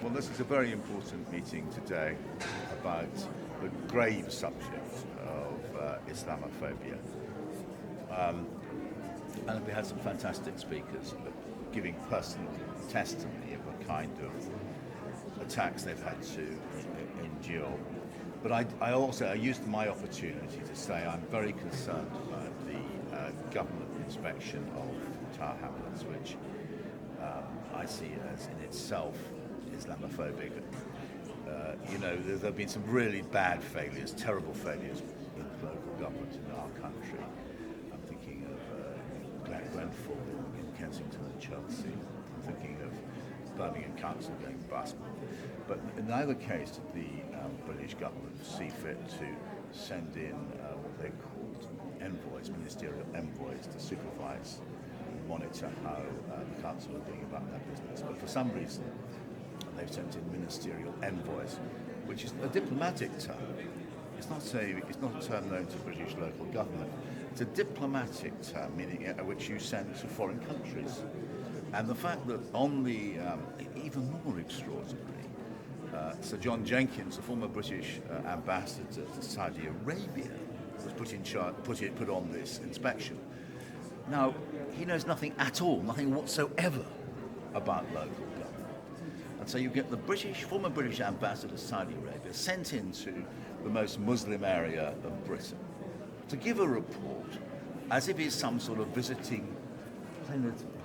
Well, this is a very important meeting today about the grave subject of Islamophobia. And we had some fantastic speakers giving personal testimony of the kind of attacks they've had to endure. But I used my opportunity to say I'm very concerned about the government inspection of Tower Hamlets, which I see as in itself Islamophobic. There have been some really bad failures, terrible failures in local government in our country. I'm thinking of Grenfell in Kensington and Chelsea. I'm thinking of Birmingham Council going bust. But in neither case did the British government see fit to send in what they called envoys, ministerial envoys, to supervise and monitor how the council are doing about their business. But for some reason, they've sent in ministerial envoys, which is a diplomatic term. It's not a term known to British local government. It's a diplomatic term, meaning which you send to foreign countries. And the fact that on the even more extraordinary, Sir John Jenkins, the former British ambassador to Saudi Arabia, was put on this inspection. Now, he knows nothing at all, nothing whatsoever about local government. And so you get the former British ambassador to Saudi Arabia sent into the most Muslim area of Britain to give a report as if he's some sort of visiting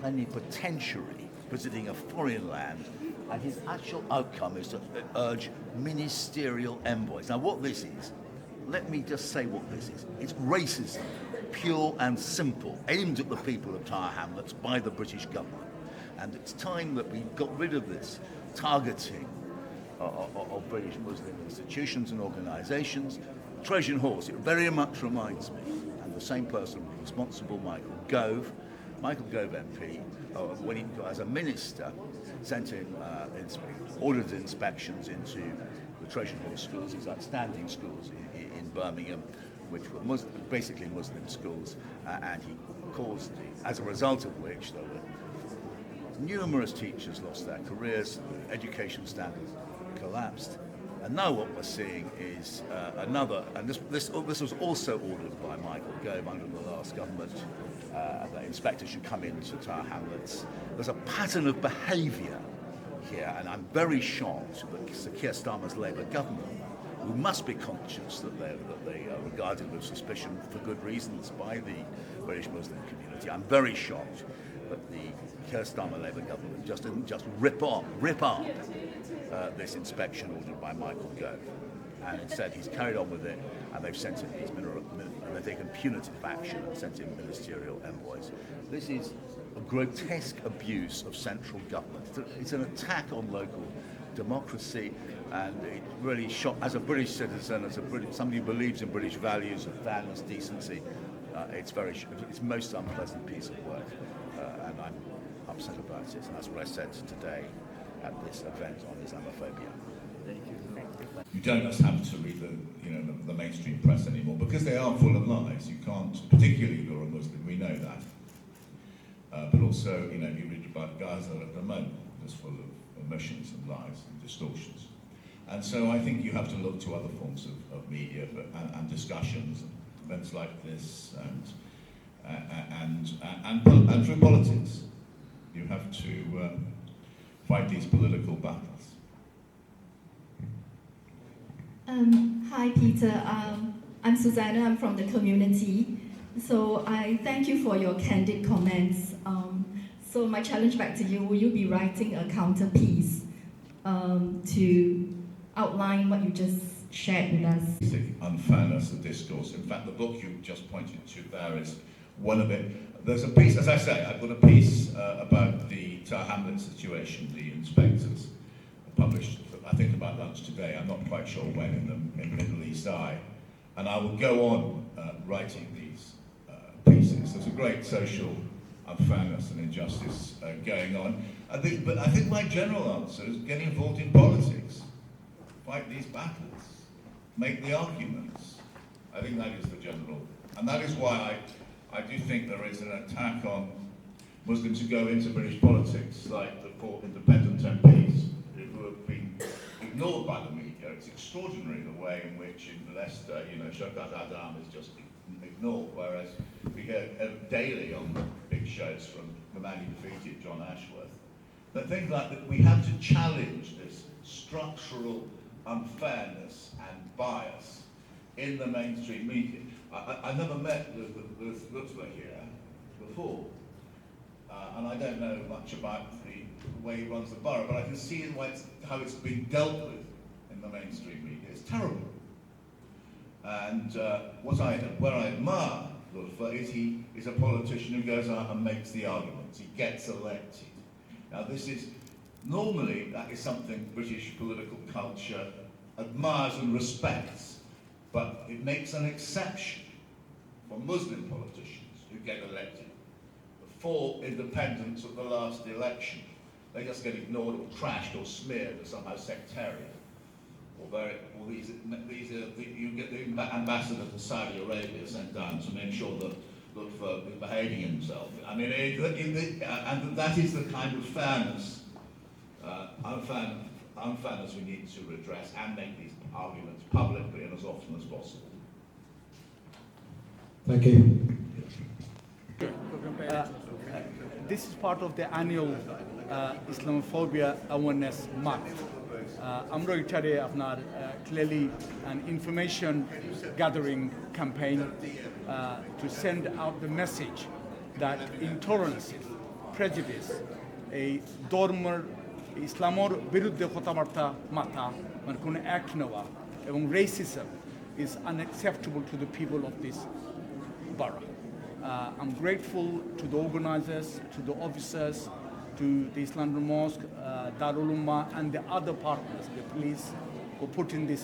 plenipotentiary visiting a foreign land, and his actual outcome is to urge ministerial envoys. Now what this is, let me just say what this is. It's racism, pure and simple, aimed at the people of Tower Hamlets by the British government. And it's time that we got rid of this targeting of British Muslim institutions and organisations. Trojan horse, it very much reminds me, and the same person responsible, Michael Gove MP, when he, as a minister, sent in ordered inspections into the Trojan horse schools, these outstanding schools in Birmingham, which were basically Muslim schools, and he caused, as a result of which there were numerous teachers lost their careers, education standards collapsed, and now what we're seeing is another, and this was also ordered by Michael Gove under the last government, that inspectors should come into Tower Hamlets. There's a pattern of behaviour here, and I'm very shocked that Sir Keir Starmer's Labour government, who must be conscious that they are regarded with suspicion for good reasons by the British Muslim community. I'm very shocked that the Keir Starmer Labour government just didn't just rip up this inspection ordered by Michael Gove, and instead he's carried on with it, and they've sent in these they've taken punitive action and sent in ministerial envoys. This is a grotesque abuse of central government. It's an attack on local democracy, and it really shocked. As a British citizen, somebody who believes in British values of fairness, decency, it's most unpleasant piece of work, and I'm upset about it. And that's what I said today at this event on Islamophobia. Thank you. You don't just have to read the mainstream press anymore, because they are full of lies. You can't, particularly if you're a Muslim, we know that. But also, you read about Gaza at the moment, just full of omissions and lies and distortions. And so I think you have to look to other forms of media and discussions, and events like this, and through politics. You have to fight these political battles. Hi, Peter. I'm Susanna. I'm from the community. So I thank you for your candid comments. So my challenge back to you, will you be writing a counter piece to outline what you just shared with us? Unfairness of discourse. In fact, the book you just pointed to there is one of it. There's a piece, as I say, I've got a piece about the Tower Hamlets situation, the inspectors published, I think, about lunch today. I'm not quite sure when in the Middle East Eye. And I will go on writing these pieces. There's a great social unfairness and injustice going on. But I think my general answer is getting involved in politics. Fight these battles. Make the arguments. I think that is the general. And that is why I do think there is an attack on Muslims who go into British politics, like the 4 independent MPs who who have been ignored by the media. It's extraordinary the way in which in Leicester, Shaukat Adam is just ignored, whereas we hear daily on big shows from the man who defeated John Ashworth. But things like that, we have to challenge this structural unfairness and bias in the mainstream media. I never met Lutfer here before, and I don't know much about the way he runs the borough, but I can see how it's been dealt with in the mainstream media. It's terrible. And where I admire Lutfer is he is a politician who goes out and makes the arguments. He gets elected. Now normally that is something British political culture admires and respects, but it makes an exception for Muslim politicians who get elected. The 4 independents at the last election, they just get ignored or trashed or smeared as somehow sectarian. You get the ambassador to Saudi Arabia sent down to make sure that Lutfer is behaving himself. I mean, and that is the kind of fairness, unfairness we need to redress and make these arguments publicly and as often as possible. Thank you. This is part of the annual Islamophobia awareness month. আমরা এটারে আপনার clearly an information gathering campaign to send out the message that intolerance, prejudice, এই ধর্মের ইসলামের বিরুদ্ধে কথাবার্তা মাথা মানে কোনো অ্যাক্ট নেওয়া এবং racism is unacceptable to the people of this borough. I'm grateful to the organizers, to the officers, to the Islamic Mosque, Darul Ummah, and the other partners, the police, who put in this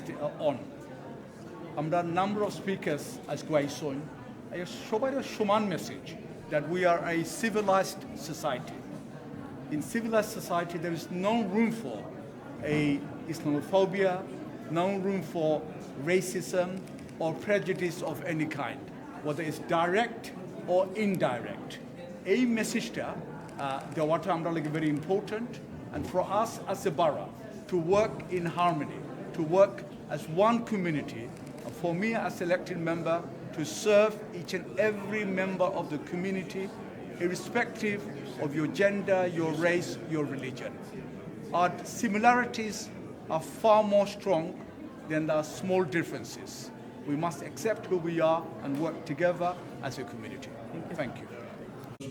on. There are a number of speakers as I saw. I provide a Shuman message that we are a civilized society. In civilized society, there is no room for Islamophobia, no room for racism or prejudice of any kind, whether it's direct or indirect. A message the water umbrella is very important, and for us as a borough to work in harmony, to work as one community, and for me as elected member to serve each and every member of the community, irrespective of your gender, your race, your religion. Our similarities are far more strong than the small differences. We must accept who we are and work together as a community. Thank you.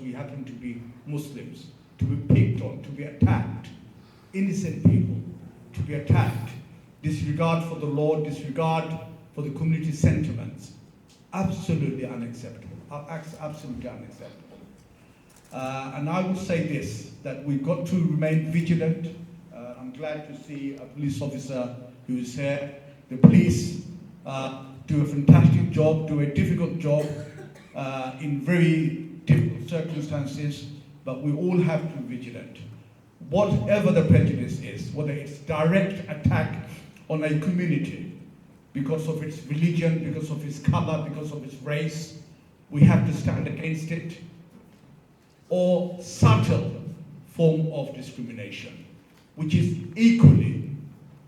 We happen to be Muslims, to be picked on, to be attacked, innocent people to be attacked, disregard for the law, disregard for the community sentiments. Absolutely unacceptable, absolutely unacceptable. And I will say this, that we've got to remain vigilant. I'm glad to see a police officer who is here. The police do a fantastic job, do a difficult job in very difficult circumstances, but we all have to be vigilant. Whatever the prejudice is, whether it's direct attack on a community because of its religion, because of its color, because of its race, we have to stand against it, or subtle form of discrimination, which is equally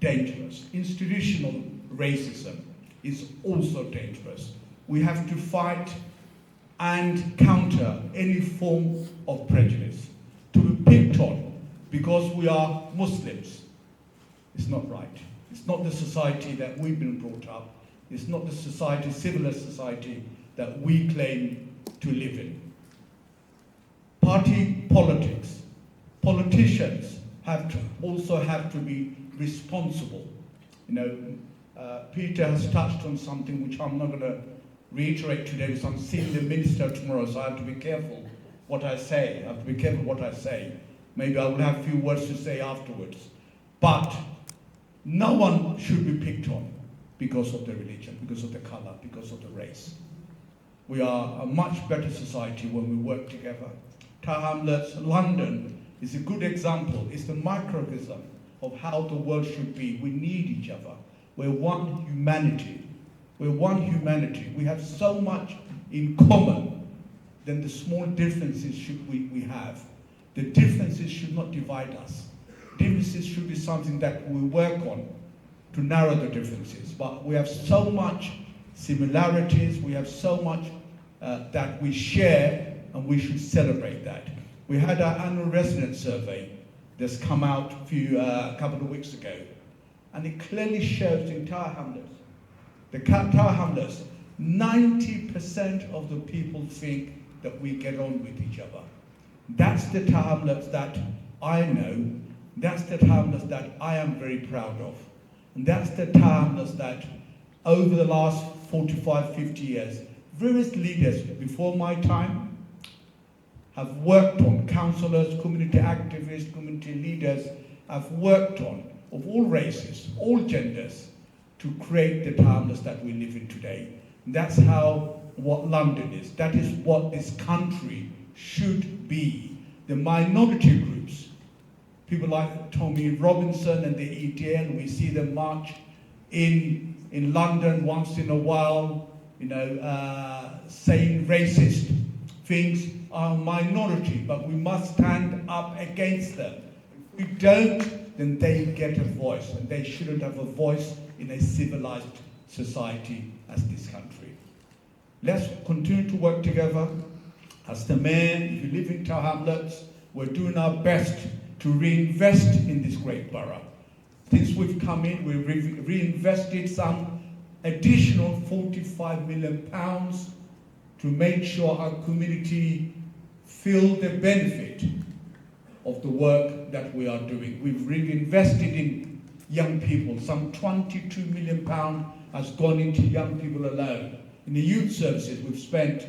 dangerous. Institutional racism is also dangerous. We have to fight and counter any form of prejudice. To be picked on because we are Muslims is not right. It's not the society that we've been brought up. It's not the society, civilized society that we claim to live in. Party politics. Politicians also have to be responsible. Peter has touched on something which I'm not going to reiterate today because I'm seeing the minister tomorrow, so I have to be careful what I say. Maybe I will have a few words to say afterwards. But no one should be picked on because of their religion, because of the color, because of the race. We are a much better society when we work together. Hamlets, London is a good example. It's the microcosm of how the world should be. We need each other. We're one humanity. We're one humanity. We have so much in common than the small differences we have. The differences should not divide us. differences should be something that we work on to narrow the differences. But we have so much similarities, we have so much that we share, and we should celebrate that. We had our annual resident survey that's come out a couple of weeks ago, and it clearly shows the entire Hamlets, 90% of the people think that we get on with each other. That's the Hamlets that I know, that's the Hamlets that I am very proud of. And that's the Hamlets that over the last 45, 50 years, various leaders before my time have worked on, councillors, community activists, community leaders have worked on, of all races, all genders, to create the Hamlets that we live in today. And that's what London is. That is what this country should be. The minority groups, people like Tommy Robinson and the ETN, we see them march in London once in a while, saying racist things, are a minority, but we must stand up against them. If we don't, then they get a voice, and they shouldn't have a voice in a civilized society as this country. Let's continue to work together. As the mayor, if you live in Tower Hamlets, we're doing our best to reinvest in this great borough. Since we've come in, we've reinvested some additional £45 million to make sure our community feel the benefit of the work that we are doing. We've reinvested in young people. Some £22 million has gone into young people alone. In the youth services, we've spent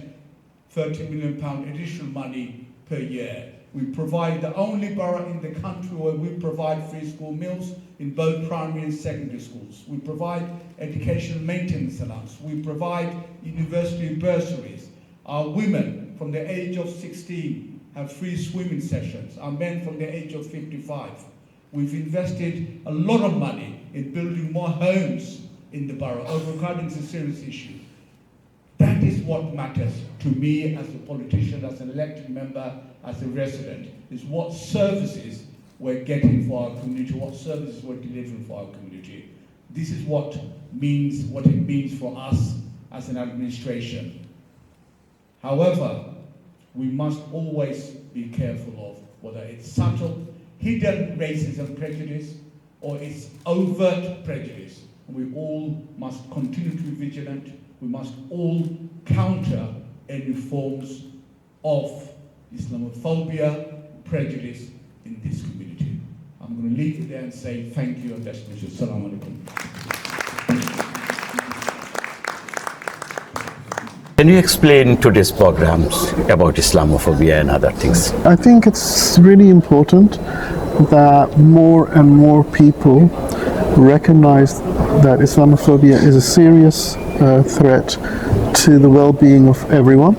£30 million additional money per year. We provide the only borough in the country where we provide free school meals in both primary and secondary schools. We provide educational maintenance allowance. We provide university bursaries. Our women from the age of 16 have free swimming sessions. Our men from the age of 55. We've invested a lot of money in building more homes in the borough. Overcrowding is a serious issue. That is what matters to me as a politician, as an elected member, as a resident, is what services we're getting for our community, what services we're delivering for our community. This is what it means for us as an administration. However, we must always be careful of whether it's subtle, hidden racism prejudice, or it's overt prejudice. And we all must continue to be vigilant. We must all counter any forms of Islamophobia, prejudice in this community. I'm going to leave it there and say thank you and best wishes. Assalamu alaikum. Can you explain today's programs about Islamophobia and other things? I think it's really important that more and more people recognize that Islamophobia is a serious threat to the well-being of everyone,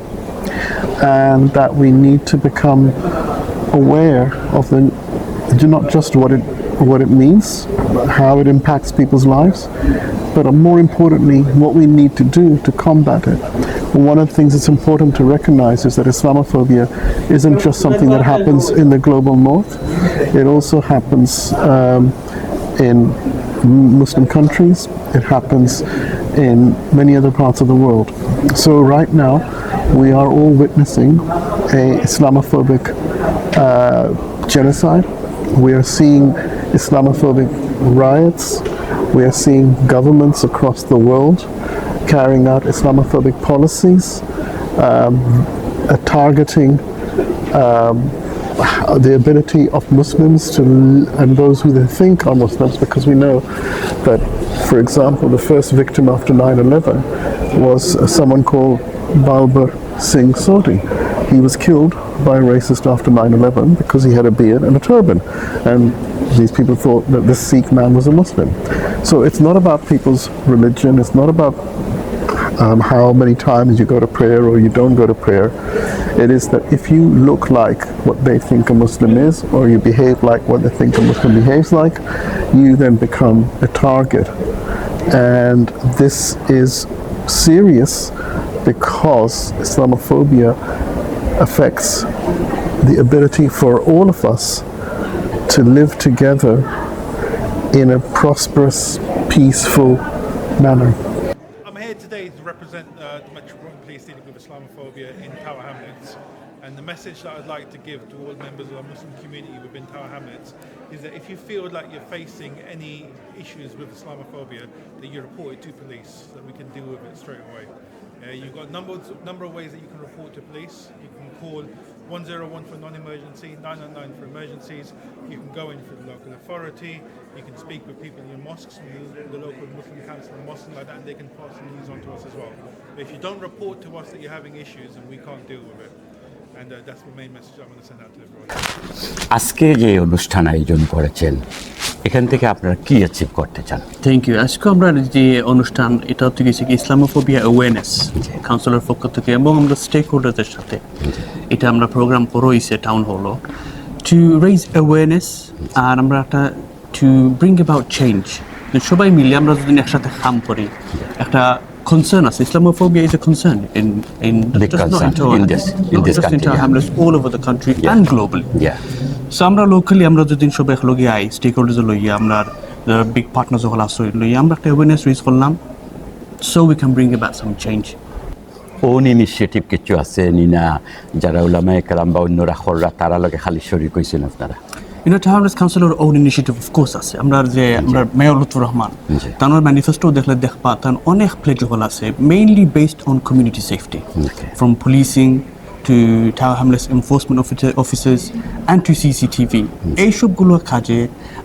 and that we need to become aware of not just what it means, how it impacts people's lives, but more importantly, what we need to do to combat it. One of the things that's important to recognize is that Islamophobia isn't just something that happens in the global north. It also happens in Muslim countries. It happens in many other parts of the world. So right now, we are all witnessing a Islamophobic genocide. We are seeing Islamophobic riots. We are seeing governments across the world carrying out Islamophobic policies, targeting the ability of Muslims and those who they think are Muslims, because we know that, for example, the first victim after 9/11 was someone called Balbar Singh Sodhi. He was killed by a racist after 9/11 because he had a beard and a turban, and these people thought that this Sikh man was a Muslim. So it's not about people's religion, it's not about how many times you go to prayer or you don't go to prayer. It is that if you look like what they think a Muslim is, or you behave like what they think a Muslim behaves like, you then become a target. And this is serious because Islamophobia affects the ability for all of us to live together in a prosperous, peaceful manner. I'm here today to represent the Metropolitan Police dealing with Islamophobia in Tower Hamlets. And the message that I'd like to give to all members of the Muslim community within Tower Hamlets is that if you feel like you're facing any issues with Islamophobia, that you report it to police, so that we can deal with it straight away. You've got a number of ways that you can report to police. You can call 101 for non-emergency, 999 for emergencies. You can go in for the local authority. You can speak with people in your mosques, the local Muslim council and mosques and like that, and they can pass the news on to us as well. But if you don't report to us that you're having issues, then we can't deal with it. And that's the main message I want to send out to everyone. আজকে যে অনুষ্ঠান আয়োজন করেছেন এখান থেকে আপনারা কি achieve করতে চান? Thank you. আজকে আমরা যে অনুষ্ঠান এটা হচ্ছে গেছে কি ইসলামোফোবিয়া অ্যাওয়ারনেস কাউন্সিলের পক্ষ থেকে এবং আমরা স্টেক হোল্ডারদের সাথে এটা আমরা প্রোগ্রাম করে হয়েছে টাউন হলো টু রেইজ অ্যাওয়ারনেস আর আমরা একটা টু ব্রিং অ্যাবাউট চেঞ্জ সবাই মিলে আমরা যদি একসাথে কাম করি একটা concern us. Islamophobia is a concern in just not in Tower Hamlets, all over the country and globally. Yeah. So আমরা locally আমরা যদি সবাই লগে আই স্টেকহোল্ডার্স লইয়া আমরা big partners হল আসলে লইয়া আমরা একটা awareness raise করলাম so we can bring about some change. Own initiative কিছু আছে নিনা যারা উলামায়ে কেরাম বা অন্যরা খররা তারা লগে খালি শরীক হইছেন আপনারা? You know, Tower Hamlets Council own initiative of course আছে আমরা যে আমরা মেয়র লুৎফুর রহমান তার ম্যানিফেস্টো দেখলে দেখবা তার অনেক প্লেজ হল আছে mainly based on community safety from policing to Tower Hamlets enforcement officers and to CCTV এই সবগুলো কাজে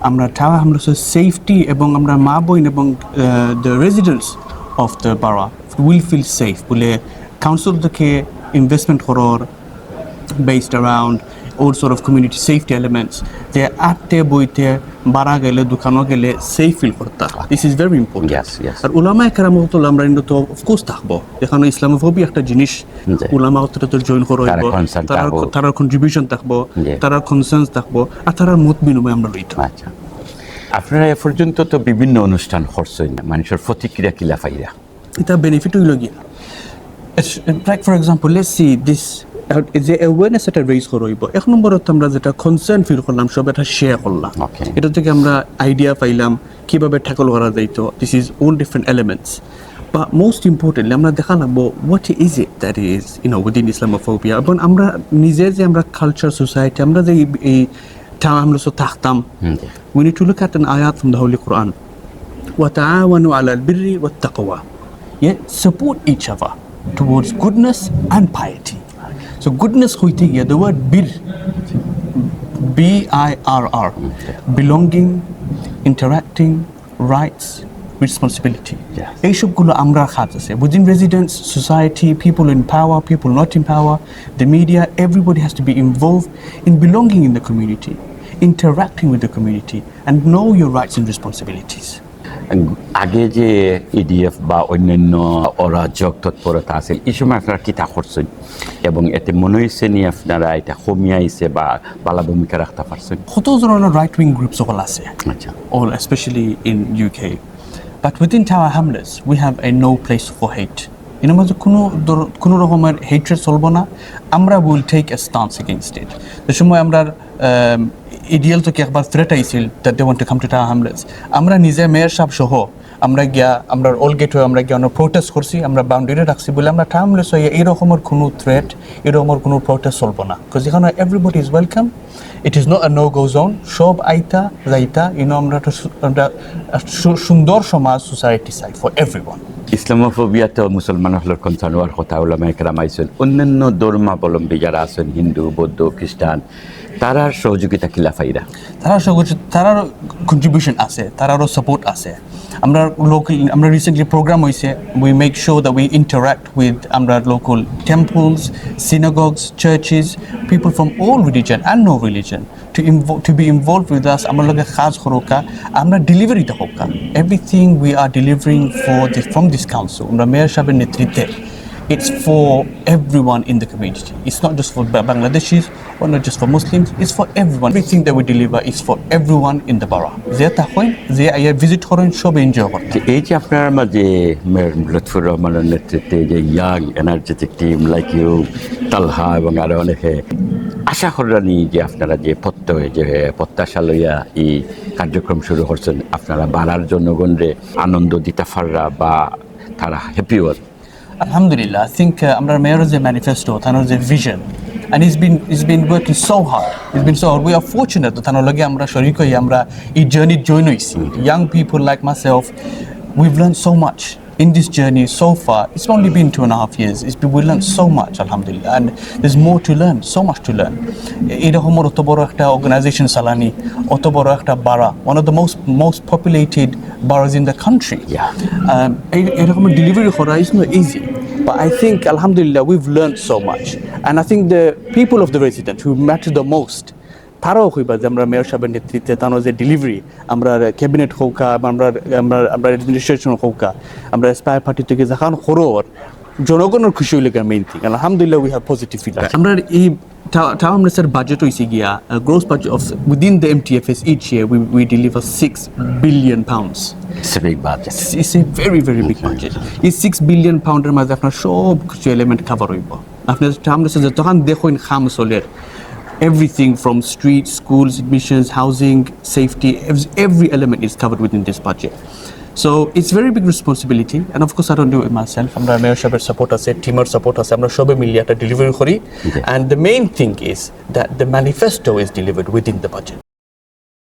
আমরা Tower Hamlets সেফটি এবং আমরা মা বোন এবং the residents of the borough will feel safe বলে council থেকে investment করার based around all sort of community safety elements they atte boite bara gele dukano gele safe feel korta this is very important yes আর উলামা একরাম তো আমরা তো of course থাকবো এখানে Islamophobia একটা জিনিস উলামা তো জয়েন করব তার কন্ট্রিবিউশন থাকবো তার কনসার্নস থাকবো আর তার মত বিনিময় আমরা লইতো আচ্ছা আপনারা এ পর্যন্ত তো বিভিন্ন অনুষ্ঠান করছেন মানুষের প্রতিক্রিয়া কিলা পাইরা এটা বেনিফিট হইল গিয়া like for example let's see this যে অ্যাওয়ারনেস এটা রেইজ করব এক নম্বরত আমরা যেটা কনসার্ন ফিল করলাম সব এটা শেয়ার করলাম এটা থেকে আমরা আইডিয়া পাইলাম কিভাবে ট্যাকল করা যাইতো this is all different elements but most importantly আমরা দেখা লাগবো what is it that is within Islamophobia এবং আমরা নিজে যে আমরা কালচার সোসাইটি আমরা যে এই আমরা থাকতাম we need to look at an আয়াত ফ্রম দ্য হোলি কোরআন ওয়াতাআওয়ানু আলাল বিররি ওয়াত তাকওয়া support each other towards goodness and piety. So goodness hoite gaya the word bir BIRR belonging interacting rights responsibility এই সবগুলো আমরা কাজ আছে within residents society people in power people not in power the media everybody has to be involved in belonging in the community interacting with the community and know your rights and responsibilities আগে যে IDF বা অন্যান্য অরাজক তৎপরতা আছে এই সময় আপনারা কি তা করছেন এবং এতে মনে হয়েছে নি আপনারা এটা কমিয়াইছে বা ভালো ভূমিকা রাখতে পারছেন কত ধরনের রাইট উইং গ্রুপস সকল আছে আচ্ছা all especially in UK but within Tower Hamlets we have a no place for hate এর মধ্যে কোনো রকমের হেট্রেড চলবো না আমরা will take a stance against it যে সময় আমরা ইডিএল থেকে একবার থ্রেট আইছিল that they want to come to Tower Hamlets আমরা নিজে মেয়র সাহেব সহ আমরা গিয়া আমরা অল গেট হয়ে আমরা গিয়া প্রোটেস্ট করছি আমরা বাউন্ডারি রাখছি বলে আমরা Tower Hamlets হয়ে এই রকমের কোনো থ্রেট এই রকমের কোনো প্রোটেস্ট চলবো না বিকজ এখানে everybody is welcome it is not a no go zone সব আইতা যাইতা আমরা সুন্দর সমাজ সোসাইটি চাই ফর এভরিওয়ান ইসলামোফোবিয়া তো মুসলমান হলের কনসার্ন হওয়ার কথা ওলামায়ে কেরাম আইছেন অন্যান্য ধর্মাবলম্বী যারা আছেন হিন্দু বৌদ্ধ খ্রিস্টান তারার সহযোগিতা কিলা পাইরা তারার কন্ট্রিবিউশন আছে তারারও সাপোর্ট আছে আমরা লোকাল আমরা রিসেন্টলি প্রোগ্রাম হয়েছে we make sure that we interact with আমরা local temples synagogues churches people from all religion and no religion to be involved with us আমরা লগে কাজ করোকা আমরা ডেলিভারি টা হোকা everything we are delivering from this council আমরা mayor সাহেবের নেতৃত্বে it's for everyone in the community it's not just for Bangladeshis or not just for Muslims it's for everyone everything that we deliver is for everyone in the borough যে তাহলে যে আইয়া visit করেন সব enjoy করেন এই যে আপনার মাঝে মেয়র লুৎফুর রহমানের নেতৃত্বে যে young energetic team like you Talha এবং আরো অনেকে আশা করি যে আপনারা যে প্রত্যাশা লইয়া এই কার্যক্রম শুরু করছেন আপনারা বাড়ার জনগণরে আনন্দ দিতে পাররা বা তারা হ্যাপি হল Alhamdulillah, I think our mayor's manifesto, Thanor's vision, and he's been working so hard. We are fortunate that Thanologi Amra Shoriko Amra a journey join us. Young people like myself, we've learned so much in this journey so far. It's only been 2.5 years. We learned so much, Alhamdulillah, and there's more to learn, so much to learn. Ida Homor Otoboro ekta organization Salani, Otoboro ekta bara, one of the most populated boroughs in the country. Yeah. Delivery khora is not easy. But I think, Alhamdulillah, we've learned so much. And I think the people of the residents who matter the most, তারাও কইবা যে আমরা mayor সাহেবের নেতৃত্বে তানো যে delivery আমরা cabinet হোকা আমরা administration হোকা আমরা স্পায়ার পার্টি থেকে যখন খরর জনগণের খুশি হইলে মেইন থিং আলহামদুলিল্লাহ উই হ্যাভ পজিটিভ ফিডব্যাক আমরা এই টাউন মিনিস্টার বাজেট হইছে গিয়া gross budget of within the MTFS each year we deliver 6 billion pounds. It's a big budget. It's a very big budget. এই 6 billion পাউন্ডের মাঝে আপনার সব কিছু এলিমেন্ট কভার হইব আপনার টাউন মিনিস্টার যখন দেখুন খাম চলের everything from streets, schools, admissions, housing, safety, every element is covered within this budget. So it's very big responsibility, and of course I don't do it myself. I'm the mayor shaber support us, teamer support us. I'm shobe milliata delivery khori, and the main thing is that the manifesto is delivered within the budget.